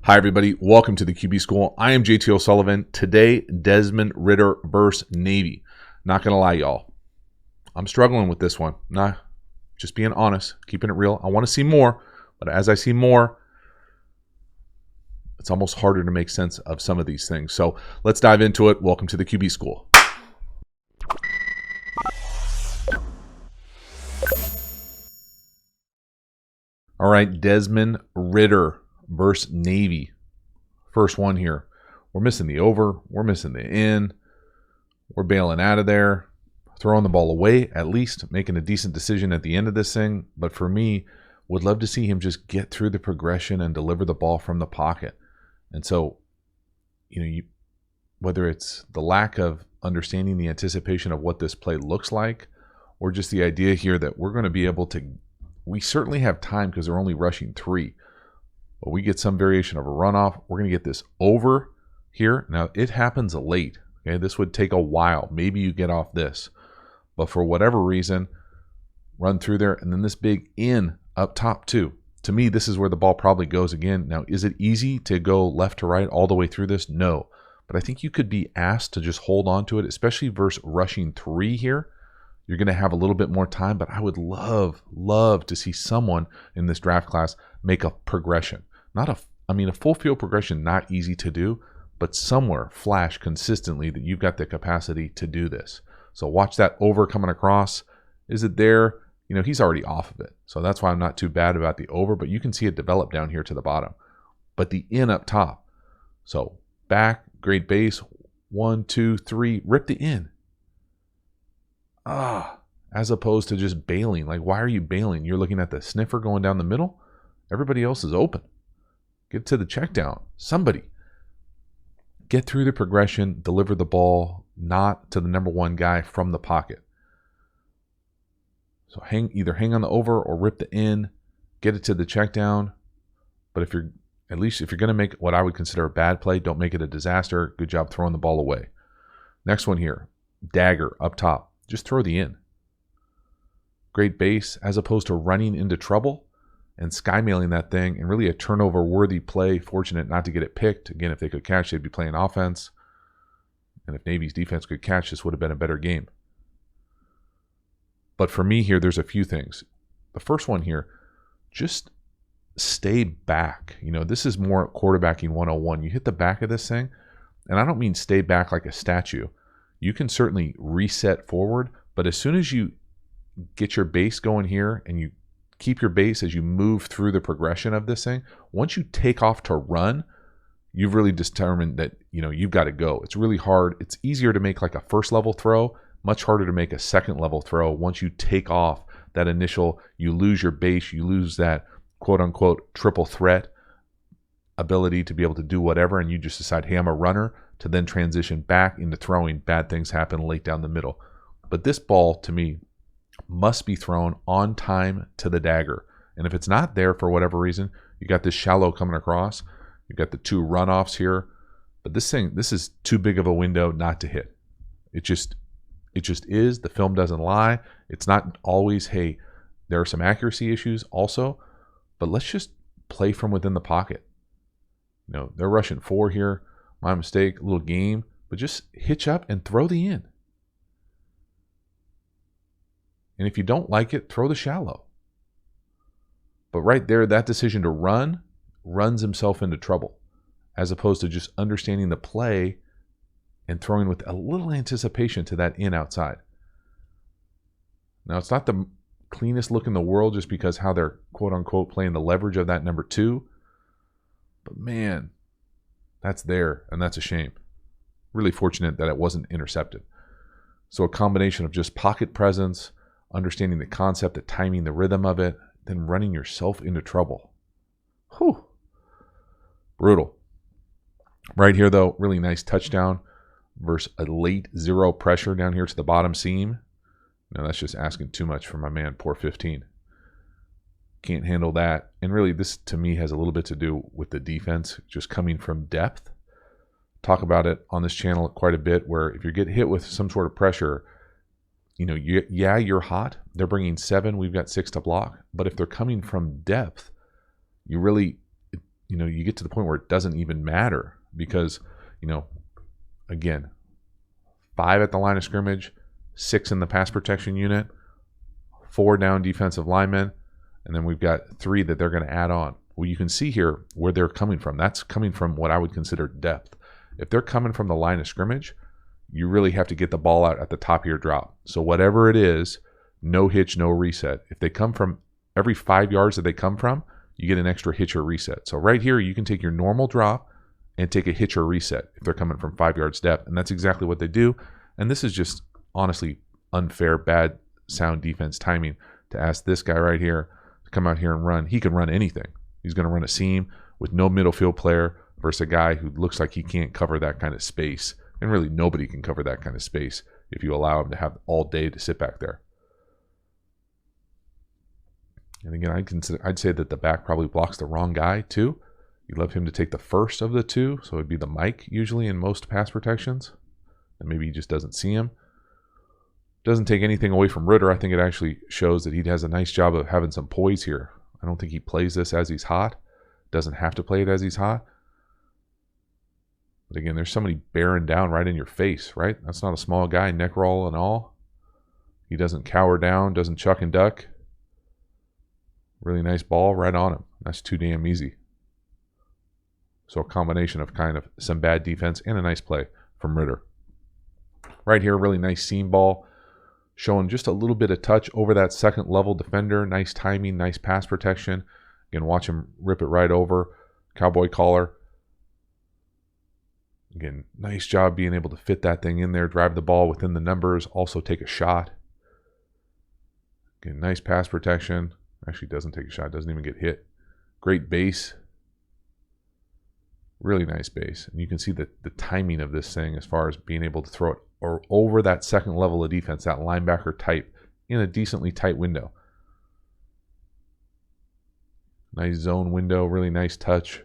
Hi, everybody. Welcome to the QB School. I am JT O'Sullivan. Today, Desmond Ridder versus Navy. Not going to lie, y'all. I'm struggling with this one. Nah, just being honest, keeping it real. I want to see more, but as I see more, it's almost harder to make sense of some of these things. So let's dive into it. Welcome to the QB School. All right, Desmond Ridder versus Navy. First one here. We're missing the over. We're missing the in. We're bailing out of there. Throwing the ball away, at least. Making a decent decision at the end of this thing. But for me, would love to see him just get through the progression and deliver the ball from the pocket. And so, whether it's the lack of understanding the anticipation of what this play looks like, or just the idea here that we're going to be able to, we certainly have time because they're only rushing 3. But we get some variation of a runoff. We're going to get this over here. Now, it happens late. Okay, this would take a while. Maybe you get off this. But for whatever reason, run through there. And then this big in up top too. To me, this is where the ball probably goes again. Now, is it easy to go left to right all the way through this? No. But I think you could be asked to just hold on to it, especially versus rushing 3 here. You're going to have a little bit more time. But I would love to see someone in this draft class make a progression. A full field progression, not easy to do, but somewhere flash consistently that you've got the capacity to do this. So watch that over coming across. Is it there? He's already off of it. So that's why I'm not too bad about the over, but you can see it develop down here to the bottom. But the in up top. So back, great base, 1, 2, 3, rip the in. As opposed to just bailing. Like, why are you bailing? You're looking at the sniffer going down the middle. Everybody else is open. Get to the check down. Somebody. Get through the progression, deliver the ball, not to the number 1 guy from the pocket. So either hang on the over or rip the in, get it to the check down. But if you're going to make what I would consider a bad play, don't make it a disaster. Good job throwing the ball away. Next one here. Dagger up top. Just throw the in. Great base as opposed to running into trouble and skymailing that thing, and really a turnover-worthy play. Fortunate not to get it picked. Again, if they could catch, they'd be playing offense. And if Navy's defense could catch, this would have been a better game. But for me here, there's a few things. The first one here, just stay back. This is more quarterbacking 101. You hit the back of this thing, and I don't mean stay back like a statue. You can certainly reset forward, but as soon as you get your base going here and you keep your base as you move through the progression of this thing. Once you take off to run, you've really determined that, you've got to go. It's really hard. It's easier to make like a first level throw, much harder to make a second level throw. Once you take off that initial, you lose your base, you lose that quote unquote triple threat ability to be able to do whatever, and you just decide, hey, I'm a runner, to then transition back into throwing. Bad things happen late down the middle. But this ball, to me, must be thrown on time to the dagger. And if it's not there for whatever reason, you got this shallow coming across. You got the 2 runoffs here. But this is too big of a window not to hit. It just is. The film doesn't lie. It's not always, hey, there are some accuracy issues also, but let's just play from within the pocket. They're rushing 4 here. My mistake, a little game, but just hitch up and throw the in. And if you don't like it, throw the shallow. But right there, that decision to run runs himself into trouble, as opposed to just understanding the play and throwing with a little anticipation to that in outside. Now, it's not the cleanest look in the world just because how they're quote unquote playing the leverage of that number 2. But man, that's there, and that's a shame. Really fortunate that it wasn't intercepted. So a combination of just pocket presence, understanding the concept, the timing, the rhythm of it, then running yourself into trouble. Whew. Brutal. Right here, though, really nice touchdown versus a late 0 pressure down here to the bottom seam. Now, that's just asking too much for my man, poor 15. Can't handle that. And really, this, to me, has a little bit to do with the defense just coming from depth. Talk about it on this channel quite a bit, where if you get hit with some sort of pressure, you're hot. They're bringing 7. We've got 6 to block. But if they're coming from depth, you really, you get to the point where it doesn't even matter because, again, 5 at the line of scrimmage, 6 in the pass protection unit, 4 down defensive linemen, and then we've got 3 that they're going to add on. Well, you can see here where they're coming from. That's coming from what I would consider depth. If they're coming from the line of scrimmage, you really have to get the ball out at the top of your drop. So whatever it is, no hitch, no reset. If they come from every 5 yards that they come from, you get an extra hitch or reset. So right here, you can take your normal drop and take a hitch or reset if they're coming from 5 yards depth. And that's exactly what they do. And this is just honestly unfair, bad sound defense timing to ask this guy right here to come out here and run. He can run anything. He's going to run a seam with no middle field player versus a guy who looks like he can't cover that kind of space. And really nobody can cover that kind of space if you allow him to have all day to sit back there. And again, I'd say that the back probably blocks the wrong guy too. You'd love him to take the first of the 2, so it'd be the Mike usually in most pass protections. And maybe he just doesn't see him. Doesn't take anything away from Ritter. I think it actually shows that he has a nice job of having some poise here. I don't think he plays this as he's hot. Doesn't have to play it as he's hot. But again, there's somebody bearing down right in your face, right? That's not a small guy, neck roll and all. He doesn't cower down, doesn't chuck and duck. Really nice ball right on him. That's too damn easy. So a combination of kind of some bad defense and a nice play from Ritter. Right here, really nice seam ball. Showing just a little bit of touch over that second level defender. Nice timing, nice pass protection. Again, watch him rip it right over. Cowboy collar. Again, nice job being able to fit that thing in there, drive the ball within the numbers, also take a shot. Again, nice pass protection. Actually doesn't take a shot, doesn't even get hit. Great base. Really nice base. And you can see the timing of this thing as far as being able to throw it or over that second level of defense, that linebacker type, in a decently tight window. Nice zone window, really nice touch.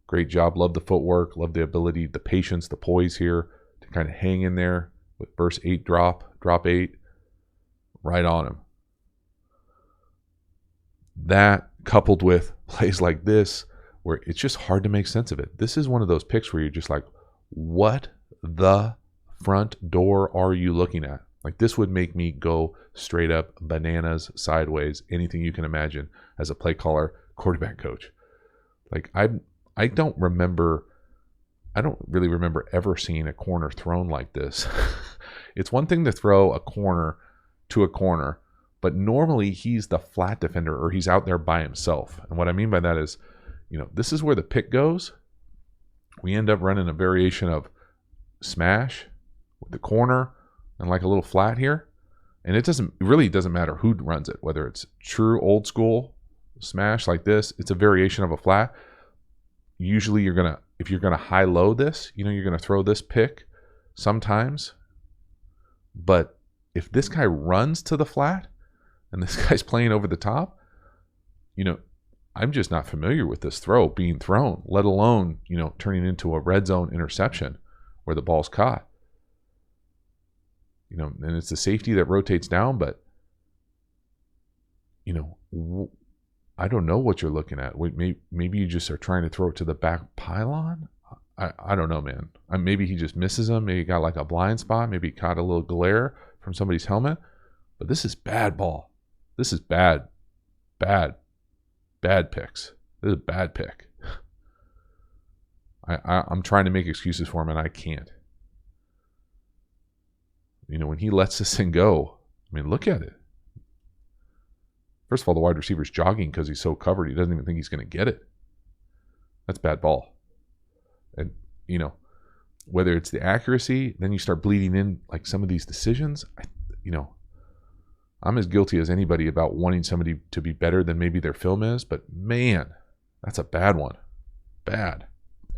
Great job. Love the footwork, love the ability, the patience, the poise here to kind of hang in there with burst 8 drop 8, right on him. That coupled with plays like this, where it's just hard to make sense of it. This is one of those picks where you're just like, what the front door are you looking at? Like, this would make me go straight up bananas, sideways, anything you can imagine as a play caller, quarterback coach. Like, I don't really remember ever seeing a corner thrown like this. It's one thing to throw a corner to a corner, but normally he's the flat defender or he's out there by himself. And what I mean by that is, this is where the pick goes. We end up running a variation of smash with the corner and like a little flat here. And it really doesn't matter who runs it, whether it's true old school smash like this, it's a variation of a flat. Usually if you're gonna high-low this, you're gonna throw this pick sometimes. But if this guy runs to the flat and this guy's playing over the top, I'm just not familiar with this throw being thrown, let alone, turning into a red zone interception where the ball's caught. And it's the safety that rotates down, but, I don't know what you're looking at. Wait, maybe you just are trying to throw it to the back pylon? I don't know, man. Maybe he just misses him. Maybe he got like a blind spot. Maybe he caught a little glare from somebody's helmet. But this is bad ball. This is bad picks. This is a bad pick. I'm trying to make excuses for him, and I can't. When he lets this thing go, look at it. First of all, the wide receiver's jogging because he's so covered. He doesn't even think he's going to get it. That's bad ball. And, whether it's the accuracy, then you start bleeding in like some of these decisions. I'm as guilty as anybody about wanting somebody to be better than maybe their film is. But, man, that's a bad one. Bad.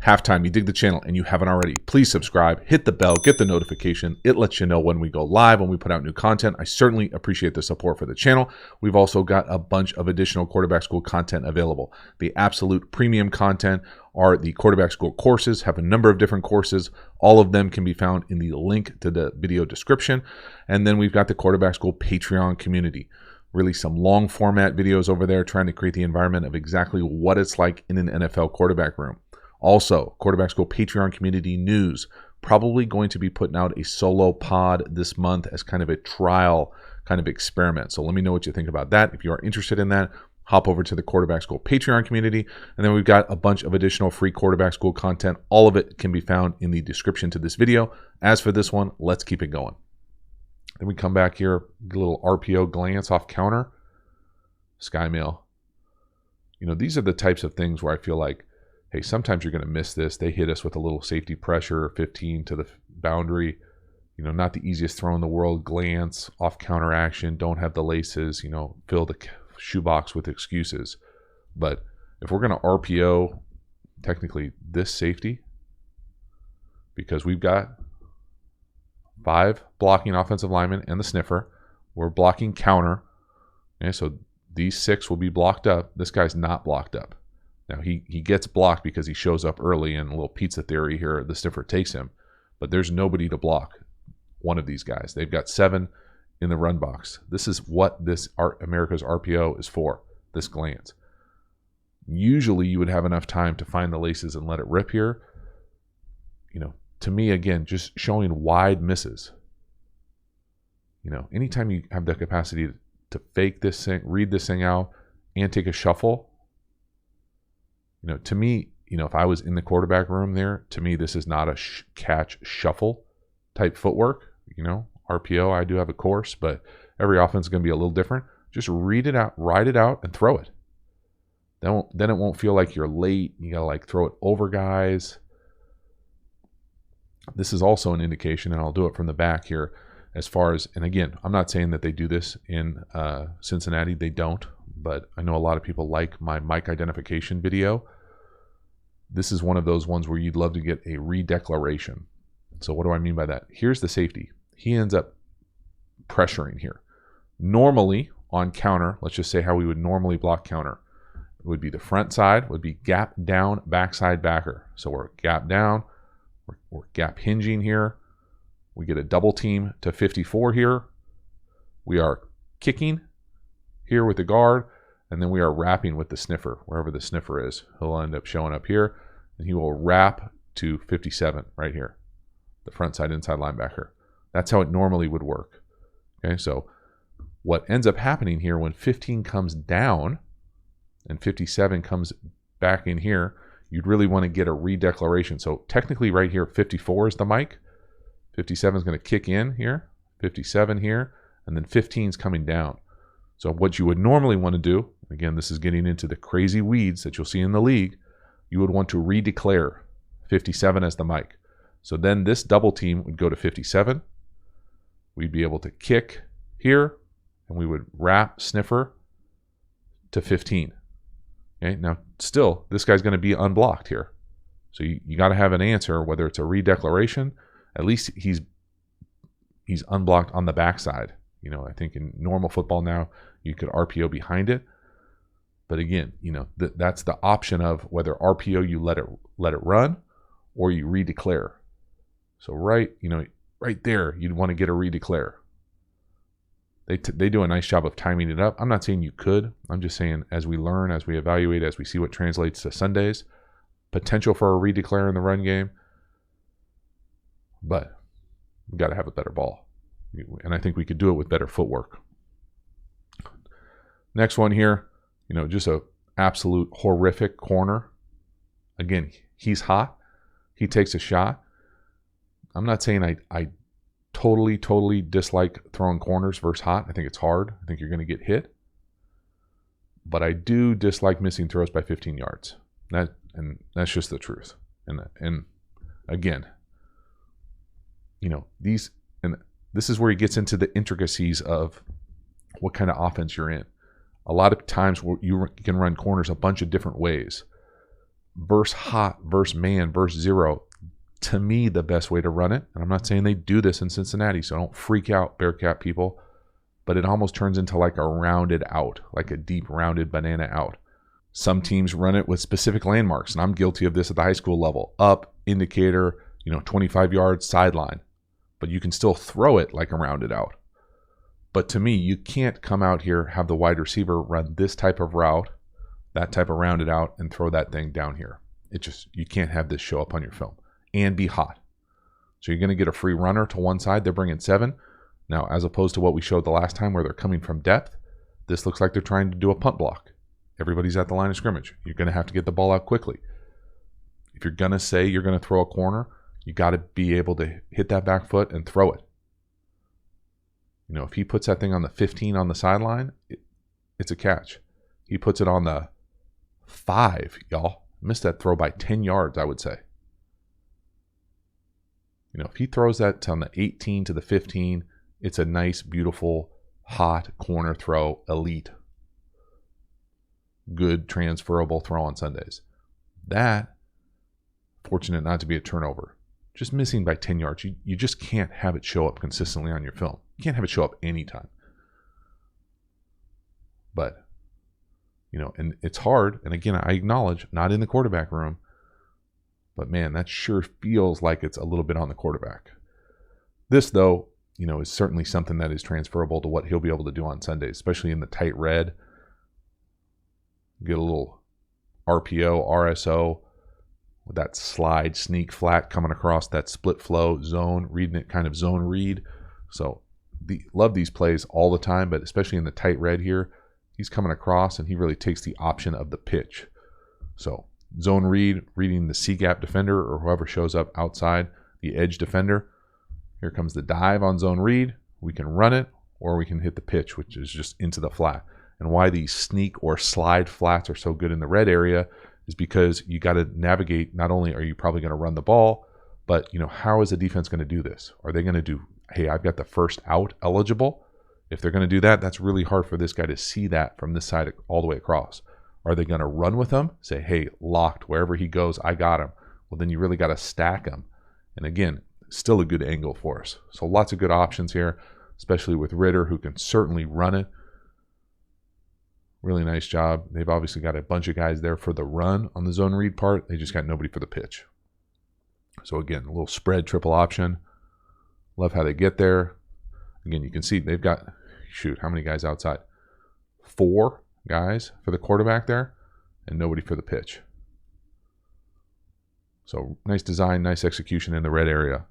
Halftime, you dig the channel and you haven't already, please subscribe, hit the bell, get the notification. It lets you know when we go live, when we put out new content. I certainly appreciate the support for the channel. We've also got a bunch of additional quarterback school content available. The absolute premium content are the quarterback school courses, have a number of different courses. All of them can be found in the link to the video description. And then we've got the quarterback school Patreon community. release some long format videos over there, trying to create the environment of exactly what it's like in an NFL quarterback room. Also, Quarterback School Patreon community news, probably going to be putting out a solo pod this month as kind of a trial kind of experiment. So let me know what you think about that. If you are interested in that, hop over to the Quarterback School Patreon community. And then we've got a bunch of additional free Quarterback School content. All of it can be found in the description to this video. As for this one, let's keep it going. Then we come back here, get a little RPO glance off counter, sky mail. You know, these are the types of things where I feel like, hey, sometimes you're going to miss this. They hit us with a little safety pressure, 15 to the boundary. You know, not the easiest throw in the world. Glance, off counter action, don't have the laces, you know, fill the shoebox with excuses. But if we're going to RPO, technically this safety, because we've got 5 blocking offensive linemen and the sniffer. We're blocking counter. Okay, so these 6 will be blocked up. This guy's not blocked up. Now, he gets blocked because he shows up early, and a little pizza theory here, the sniffer takes him. But there's nobody to block one of these guys. They've got 7 in the run box. This is what this America's RPO is for, this glance. Usually, you would have enough time to find the laces and let it rip here. You know, to me, again, just showing wide misses. You know, anytime you have the capacity to fake this thing, read this thing out, and take a shuffle, you know, to me, you know, if I was in the quarterback room there, to me, this is not a catch shuffle type footwork. You know, RPO, I do have a course, but every offense is going to be a little different. Just read it out, write it out, and throw it. Then it won't feel like you're late. You got to like throw it over guys. This is also an indication, and I'll do it from the back here, as far as, and again, I'm not saying that they do this in Cincinnati. They don't, but I know a lot of people like my mic identification video. This is one of those ones where you'd love to get a redeclaration. So what do I mean by that? Here's the safety. He ends up pressuring here. Normally on counter, let's just say how we would normally block counter. It would be the front side, would be gap down, backside backer. So we're gap down, we're gap hinging here. We get a double team to 54 here. We are kicking here with the guard, and then we are wrapping with the sniffer, wherever the sniffer is. He'll end up showing up here, and he will wrap to 57 right here, the front side inside linebacker. That's how it normally would work. Okay, so what ends up happening here when 15 comes down and 57 comes back in here, you'd really want to get a redeclaration. So technically right here, 54 is the mic. 57 is going to kick in here, 57 here, and then 15 is coming down. So what you would normally want to do, again, this is getting into the crazy weeds that you'll see in the league, you would want to redeclare 57 as the mic. So then this double team would go to 57. We'd be able to kick here, and we would wrap sniffer to 15. Okay, now still, this guy's going to be unblocked here. So you got to have an answer, whether it's a redeclaration. At least he's unblocked on the backside. You know, I think in normal football now, you could RPO behind it. But again, you know, that's the option of whether RPO you let it run or you redeclare. So right there, you'd want to get a redeclare. They do a nice job of timing it up. I'm not saying you could. I'm just saying as we learn, as we evaluate, as we see what translates to Sundays, potential for a redeclare in the run game. But we got to have a better ball. And I think we could do it with better footwork. Next one here, you know, just a absolute horrific corner. Again, he's hot. He takes a shot. I'm not saying I totally dislike throwing corners versus hot. I think it's hard. I think you're going to get hit. But I do dislike missing throws by 15 yards. That's just the truth. And again, you know, this is where he gets into the intricacies of what kind of offense you're in. A lot of times you can run corners a bunch of different ways. Versus hot, versus man, versus zero. To me, the best way to run it, and I'm not saying they do this in Cincinnati, so don't freak out, Bearcat people, but it almost turns into like a rounded out, like a deep rounded banana out. Some teams run it with specific landmarks, and I'm guilty of this at the high school level. Up, indicator, 25 yards, sideline. But you can still throw it like a rounded out. But to me, you can't come out here, have the wide receiver run this type of route, that type of rounded out, and throw that thing down here. You can't have this show up on your film and be hot. So you're going to get a free runner to one side. They're bringing 7. Now, as opposed to what we showed the last time where they're coming from depth, this looks like they're trying to do a punt block. Everybody's at the line of scrimmage. You're going to have to get the ball out quickly. If you're going to say you're going to throw a corner, you got to be able to hit that back foot and throw it. You know, if he puts that thing on the 15 on the sideline, it's a catch. He puts it on the 5, y'all. Missed that throw by 10 yards, I would say. You know, if he throws that on the 18 to the 15, it's a nice, beautiful, hot corner throw, elite, good transferable throw on Sundays. That, fortunate not to be a turnover. Just missing by 10 yards. You just can't have it show up consistently on your film. You can't have it show up anytime. But, you know, and it's hard. And again, I acknowledge, not in the quarterback room. But man, that sure feels like it's a little bit on the quarterback. This, though, you know, is certainly something that is transferable to what he'll be able to do on Sundays, especially in the tight red. Get a little RPO, RSO, with that slide, sneak, flat coming across that split flow zone, reading it kind of zone read. So love these plays all the time, but especially in the tight red here, he's coming across and he really takes the option of the pitch. So zone read, reading the C-gap defender or whoever shows up outside, the edge defender. Here comes the dive on zone read. We can run it or we can hit the pitch, which is just into the flat. And why these sneak or slide flats are so good in the red area is because you got to navigate. Not only are you probably going to run the ball, but, you know, how is the defense going to do this? Are they going to do, hey, I've got the first out eligible? If they're going to do that, that's really hard for this guy to see that from this side all the way across. Are they going to run with him? Say, hey, locked, wherever he goes, I got him. Well, then you really got to stack him. And again, still a good angle for us. So lots of good options here, especially with Ritter, who can certainly run it. Really nice job. They've obviously got a bunch of guys there for the run on the zone read part. They just got nobody for the pitch. So again, a little spread triple option. Love how they get there. Again, you can see they've got, shoot, how many guys outside? 4 guys for the quarterback there and nobody for the pitch. So nice design, nice execution in the red area.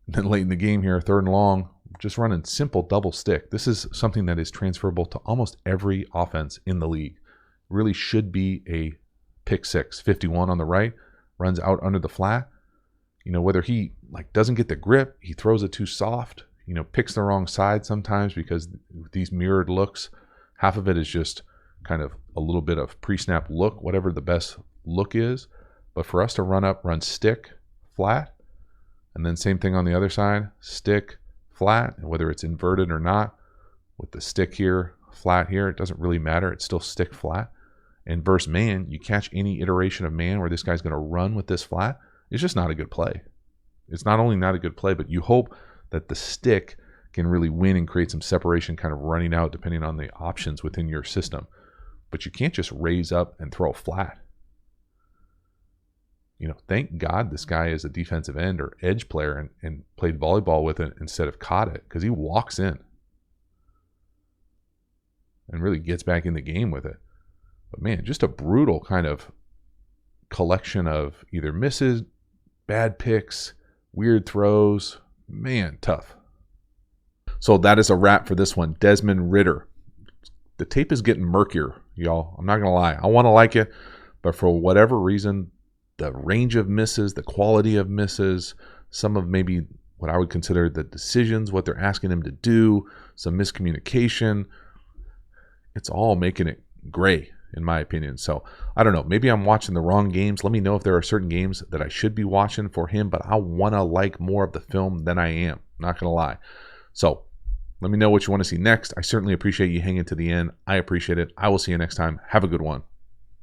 And then late in the game here, 3rd and long, just running simple double stick. This is something that is transferable to almost every offense in the league. Really should be a pick 6. 51 on the right, runs out under the flat. You know, whether he doesn't get the grip, he throws it too soft, you know, picks the wrong side sometimes because these mirrored looks, half of it is just kind of a little bit of pre-snap look, whatever the best look is. But for us to run stick, flat, and then same thing on the other side, stick, flat, and whether it's inverted or not, with the stick here, flat here, it doesn't really matter. It's still stick, flat. And versus man, you catch any iteration of man where this guy's going to run with this flat, it's just not a good play. It's not only not a good play, but you hope that the stick can really win and create some separation kind of running out depending on the options within your system. But you can't just raise up and throw flat. You know, thank God this guy is a defensive end or edge player and played volleyball with it instead of caught it, because he walks in and really gets back in the game with it. But man, just a brutal kind of collection of either misses, bad picks, weird throws. Man, tough. So that is a wrap for this one. Desmond Ritter. The tape is getting murkier, y'all. I'm not going to lie. I want to like it, but for whatever reason, the range of misses, the quality of misses, some of maybe what I would consider the decisions, what they're asking him to do, some miscommunication, it's all making it gray, in my opinion. So I don't know. Maybe I'm watching the wrong games. Let me know if there are certain games that I should be watching for him, but I want to like more of the film than I am. Not going to lie. So let me know what you want to see next. I certainly appreciate you hanging to the end. I appreciate it. I will see you next time. Have a good one.